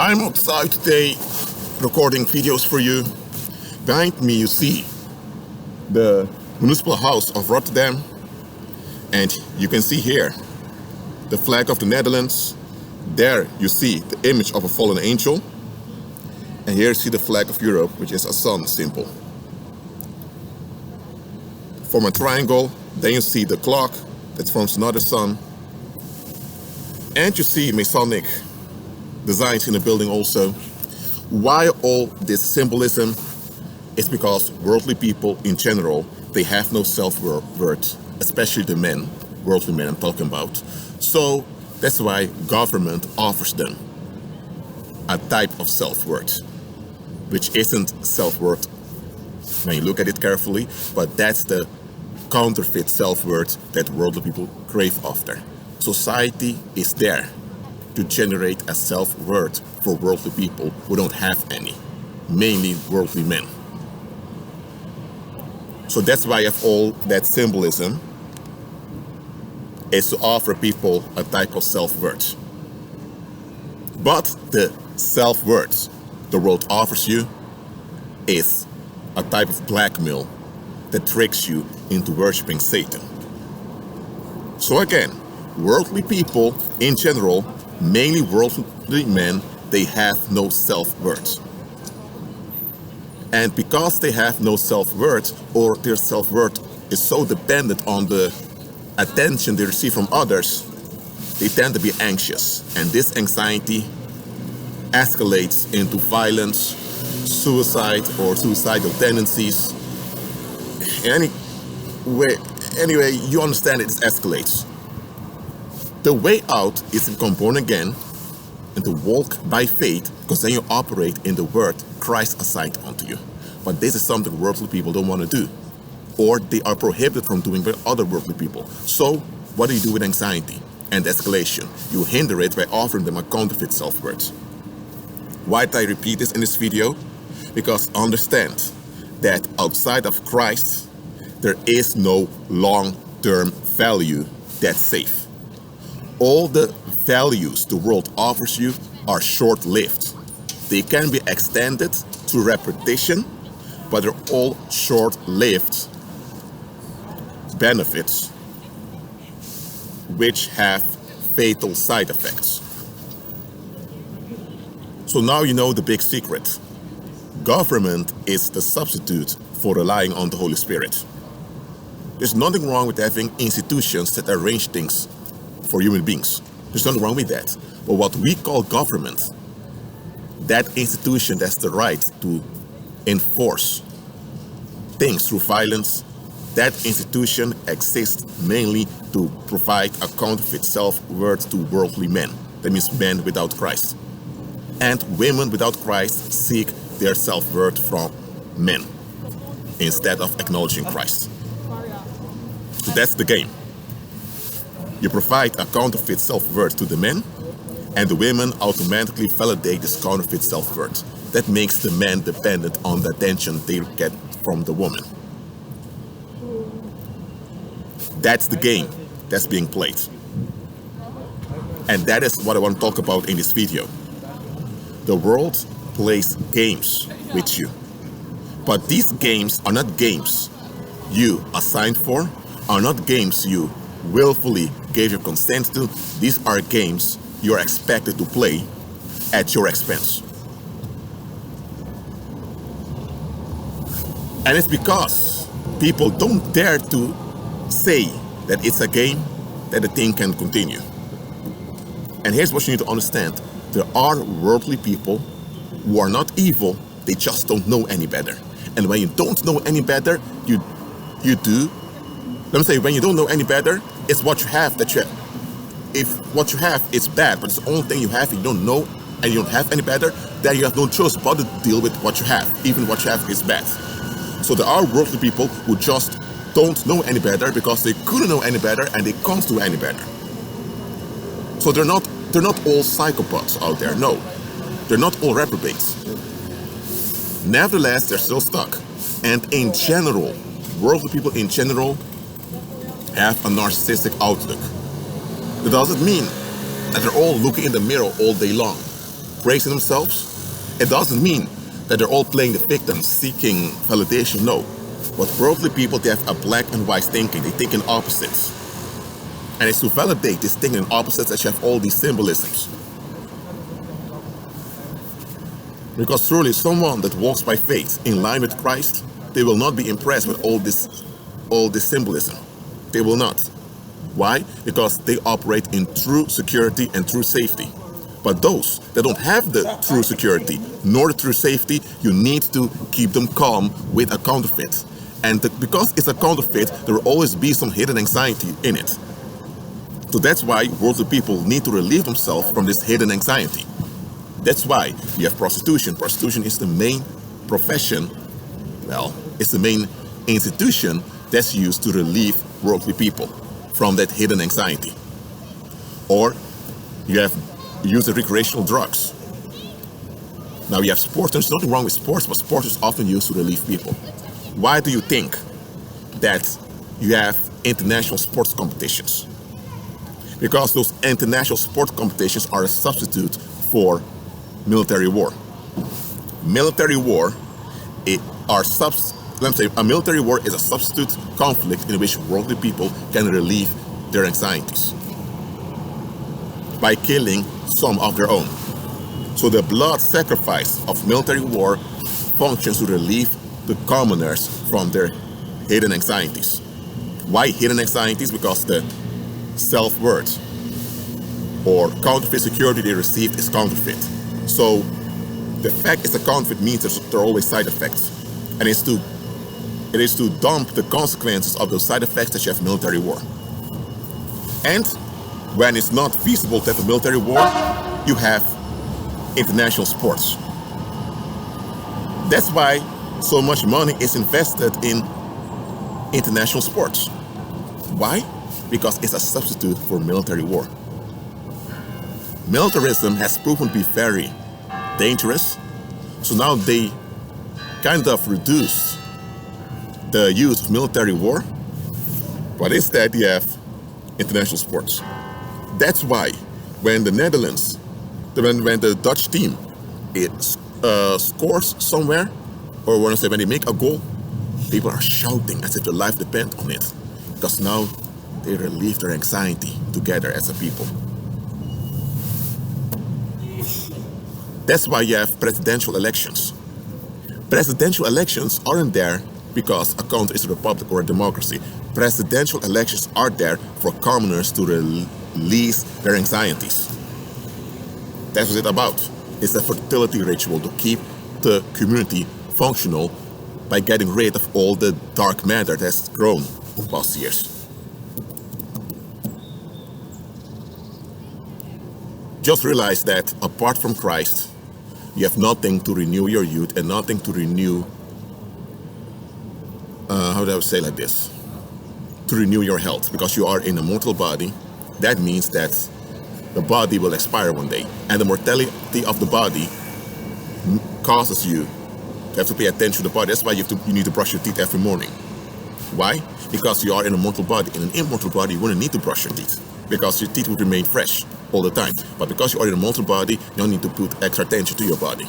I'm outside today recording videos for you. Behind me you see the municipal house of Rotterdam, and you can see here the flag of the Netherlands. There you see the image of a fallen angel, and here you see the flag of Europe, which is a sun symbol. From a triangle, then you see the clock that forms another sun, and you see Masonic designs in the building also. Why all this symbolism? It's because worldly people in general, they have no self-worth, especially the men, worldly men I'm talking about. So that's why government offers them a type of self-worth, which isn't self-worth when you look at it carefully, but that's the counterfeit self-worth that worldly people crave after. Society is there to generate a self-worth for worldly people who don't have any, mainly worldly men. So that's why I have all that symbolism, is to offer people a type of self-worth. But the self-worth the world offers you is a type of blackmail that tricks you into worshipping Satan. So again, worldly people in general, mainly worldly men, they have no self-worth. And because they have no self-worth, or their self-worth is so dependent on the attention they receive from others, they tend to be anxious. And this anxiety escalates into violence, suicide, or suicidal tendencies. Anyway, you understand it escalates. The way out is to come born again and to walk by faith, because then you operate in the word Christ assigned unto you. But this is something worldly people don't want to do, or they are prohibited from doing by other worldly people. So what do you do with anxiety and escalation? You hinder it by offering them a counterfeit self-worth. Why did I repeat this in this video? Because understand that outside of Christ, there is no long-term value that's safe. All the values the world offers you are short-lived. They can be extended through repetition, but they're all short-lived benefits which have fatal side effects. So now you know the big secret. Government is the substitute for relying on the Holy Spirit. There's nothing wrong with having institutions that arrange things for human beings. There's nothing wrong with that. But what we call government, that institution that's the right to enforce things through violence, that institution exists mainly to provide a counterfeit self-worth to worldly men. That means men without Christ. And women without Christ seek their self-worth from men instead of acknowledging Christ. So that's the game. You provide a counterfeit self-worth to the men, and the women automatically validate this counterfeit self-worth. That makes the men dependent on the attention they get from the woman. That's the game that's being played. And that is what I want to talk about in this video. The world plays games with you. But these games are not games you assigned for, are not games you willfully gave your consent to. These are games you're expected to play at your expense. And it's because people don't dare to say that it's a game that the thing can continue. And here's what you need to understand. There are worldly people who are not evil, they just don't know any better. And when you don't know any better, you do. Let me say, when you don't know any better, it's what you have that you have. If what you have is bad, but it's the only thing you have, you don't know, and you don't have any better, then you have no choice but to deal with what you have, even what you have is bad. So there are worldly people who just don't know any better because they couldn't know any better and they can't do any better. So they're not all psychopaths out there, no. They're not all reprobates. Nevertheless, they're still stuck. And in general, worldly people in general have a narcissistic outlook. That doesn't mean that they're all looking in the mirror all day long. praising themselves. It doesn't mean that they're all playing the victim, seeking validation. No. But worldly people, they have a black and white thinking. They think in opposites. And it's to validate this thinking in opposites that you have all these symbolisms. Because truly, someone that walks by faith in line with Christ, they will not be impressed with all this symbolism. They will not. Why? Because they operate in true security and true safety. But those that don't have the true security nor the true safety, you need to keep them calm with a counterfeit. And because it's a counterfeit, there will always be some hidden anxiety in it. So that's why worldly people need to relieve themselves from this hidden anxiety. That's why you have prostitution. Prostitution is the main profession, well, it's the main institution that's used to relieve worldly people from that hidden anxiety. Or you have use of recreational drugs. Now you have sports. There's nothing wrong with sports, but sports is often used to relieve people. Why do you think that you have international sports competitions? Because those international sport competitions are a substitute for military war. Military war, a military war is a substitute conflict in which worldly people can relieve their anxieties by killing some of their own. So the blood sacrifice of military war functions to relieve the commoners from their hidden anxieties. Why hidden anxieties? Because the self-worth or counterfeit security they received is counterfeit. So the fact it's a counterfeit means there are always side effects. And it is to dump the consequences of those side effects that you have military war. And when it's not feasible to have a military war, you have international sports. That's why so much money is invested in international sports. Why? Because it's a substitute for military war. Militarism has proven to be very dangerous. So now they kind of reduced the use of military war, but instead you have international sports. That's why when the Netherlands, when the Dutch team scores somewhere, or when they make a goal, people are shouting as if their life depends on it, because now they relieve their anxiety together as a people. That's why you have presidential elections. Presidential elections aren't there because a country is a republic or a democracy. Presidential elections are there for commoners to release their anxieties. That's what it's about. It's a fertility ritual to keep the community functional by getting rid of all the dark matter that has grown in the past years. Just realize that apart from Christ, you have nothing to renew your youth and nothing to renew, how do I say like this? To renew your health, because you are in a mortal body. That means that the body will expire one day, and the mortality of the body causes you to have to pay attention to the body. That's why you need to brush your teeth every morning. Why? Because you are in a mortal body. In an immortal body, you wouldn't need to brush your teeth, because your teeth would remain fresh all the time. But because you are in a mortal body, you don't need to put extra attention to your body.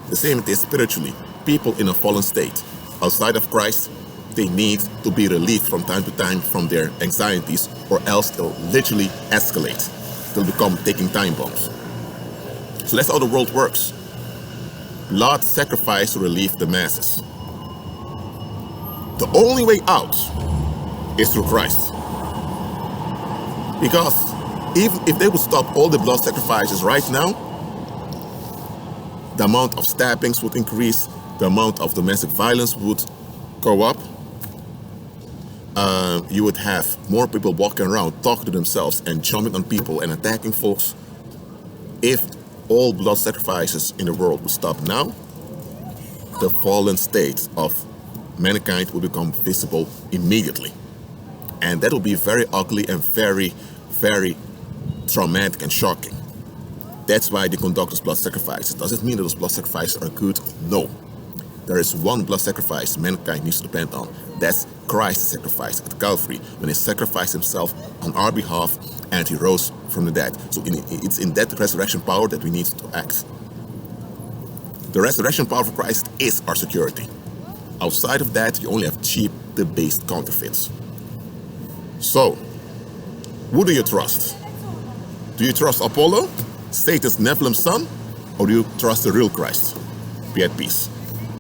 The same it is spiritually. People in a fallen state, outside of Christ, they need to be relieved from time to time from their anxieties, or else they'll literally escalate. They'll become ticking time bombs. So that's how the world works. Blood sacrifice to relieve the masses. The only way out is through Christ. Because even if they would stop all the blood sacrifices right now, the amount of stabbings would increase, the amount of domestic violence would go up. You would have more people walking around talking to themselves and jumping on people and attacking folks. If all blood sacrifices in the world would stop now, the fallen state of mankind will become visible immediately. And that will be very ugly and very, very traumatic and shocking. That's why they conduct those blood sacrifices. Does it mean that those blood sacrifices are good? No. There is one blood sacrifice mankind needs to depend on. That's Christ's sacrifice at Calvary, when he sacrificed himself on our behalf and he rose from the dead. So it's in that resurrection power that we need to act. The resurrection power of Christ is our security. Outside of that, you only have cheap, debased counterfeits. So, who do you trust? Do you trust Apollo, Satan's Nephilim son, or do you trust the real Christ? Be at peace.